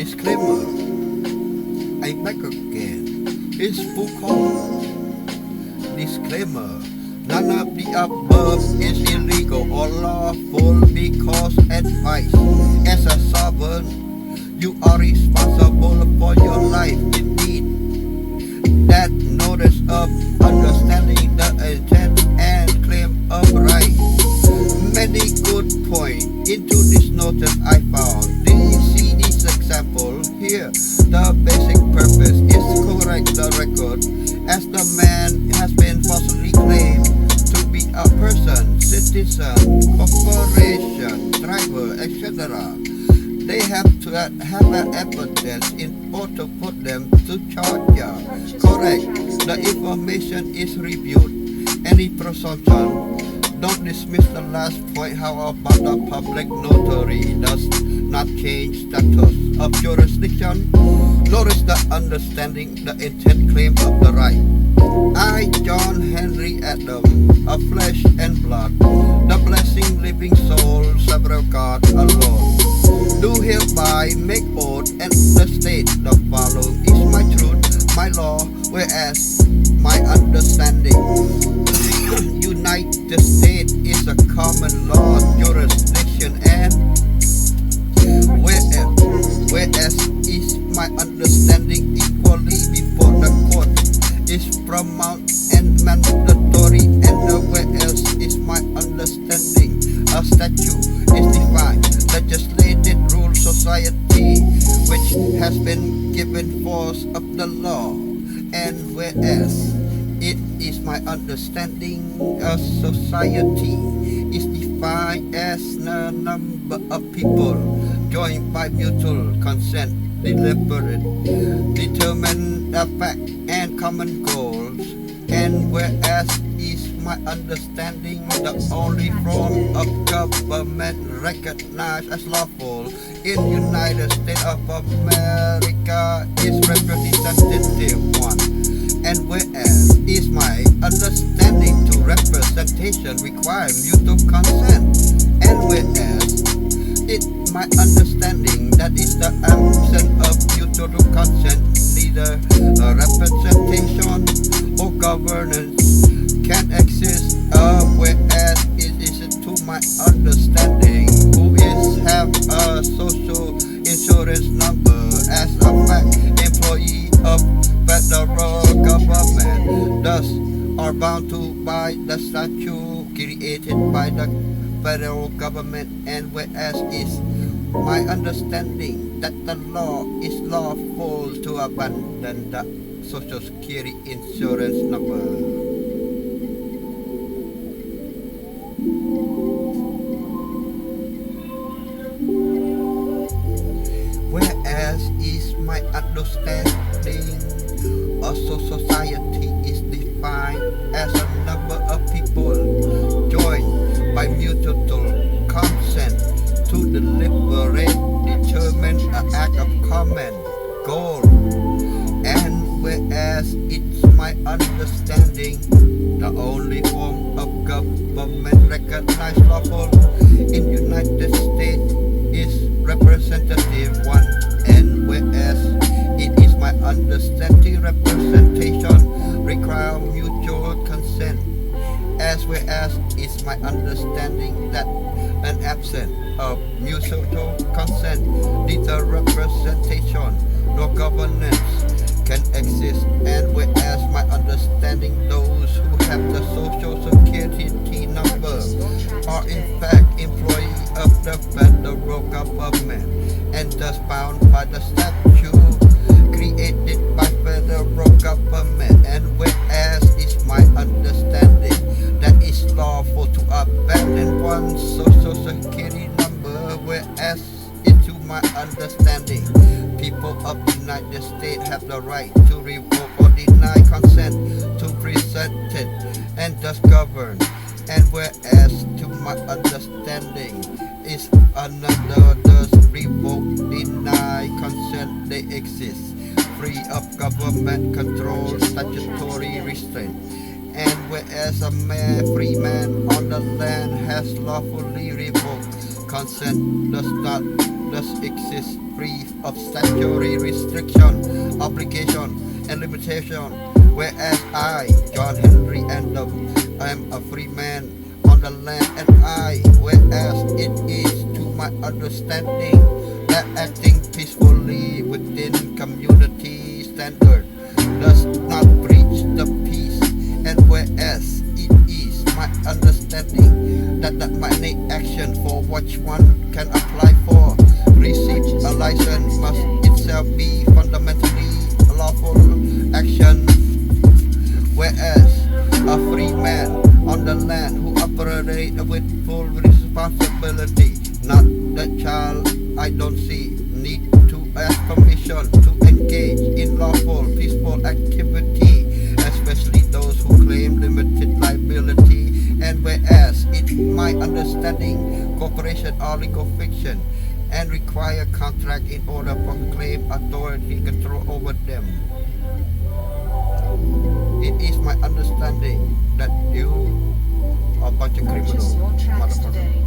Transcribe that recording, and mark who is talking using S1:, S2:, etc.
S1: Disclaimer, I back again. It's full call. Disclaimer, none of the above is illegal or lawful because advice. As a sovereign, you are responsible for your life. Indeed, that notice of understanding the intent and claim of right. Many good points into this notice I found. See this example here. The basic purpose is to correct the record, as the man has been falsely claimed to be a person, citizen, corporation, driver, etc. They have to have an evidence in order to put them to charge. Correct. The information is reviewed. Any presumption. Don't dismiss the last point. How about the public notary does not change status of jurisdiction? Notice the understanding, the intent claim of the right. I, John Henry Adam, of flesh and blood, the blessing living soul, several God alone, do hereby make oath and the state the following is my truth, my law, whereas my understanding. United States is a common law jurisdiction, and whereas is my understanding equally before the court is paramount and mandatory, and the whereas is my understanding a statute is defined legislated rule society which has been given force of the law, and whereas it is my understanding a society is defined as the number of people joined by mutual consent, deliberate, determine the fact and common goals, and whereas is my understanding the only form of government recognized as lawful in United States of America is representative one. And whereas is my understanding to representation require mutual consent, and whereas it my understanding that is the absence of mutual consent, neither representation or governance can exist. Whereas it is to my understanding who is have a social insurance number as a fact employee of federal government, thus are bound to by the statute created by the federal government, and whereas is my understanding that the law is lawful to abandon the social security insurance number. Whereas is my understanding a society is defined as a number of people joined by mutual consent to deliberate, determine an act of common goal, and whereas it's my understanding the only form of government recognized lawful in United States is representative one, and whereas it is my understanding representation require mutual consent, as whereas it's my understanding that an absence of mutual consent, neither representation nor governance can exist, and whereas my understanding those who have the social security number are in fact employees of the federal government and thus bound by the statute created by federal government, and whereas it's my understanding that it's lawful to abandon one's social security number, whereas into my understanding people of the United States have the right to revoke or deny consent to present it and thus govern, and whereas to my understanding is another does revoke, deny consent, they exist free of government control, statutory restraint, and whereas a free man on the land has lawfully revoked consent does exist free of statutory restriction, obligation, and limitation. Whereas I, John Henry Andom, I am a free man on the land, and whereas it is to my understanding that acting peacefully within community standard does not breach the peace, and whereas it is my understanding that my action for which one can apply for receive a license must itself be fundamentally lawful action, whereas a free man on the land who operate with full responsibility, not the child I don't see need to ask permission to engage in lawful peaceful activity, especially those who claim limited liability, and whereas it my understanding cooperation or legal fiction and require contract in order to claim authority control over them. It is my understanding that you are a bunch of criminals, motherfucker.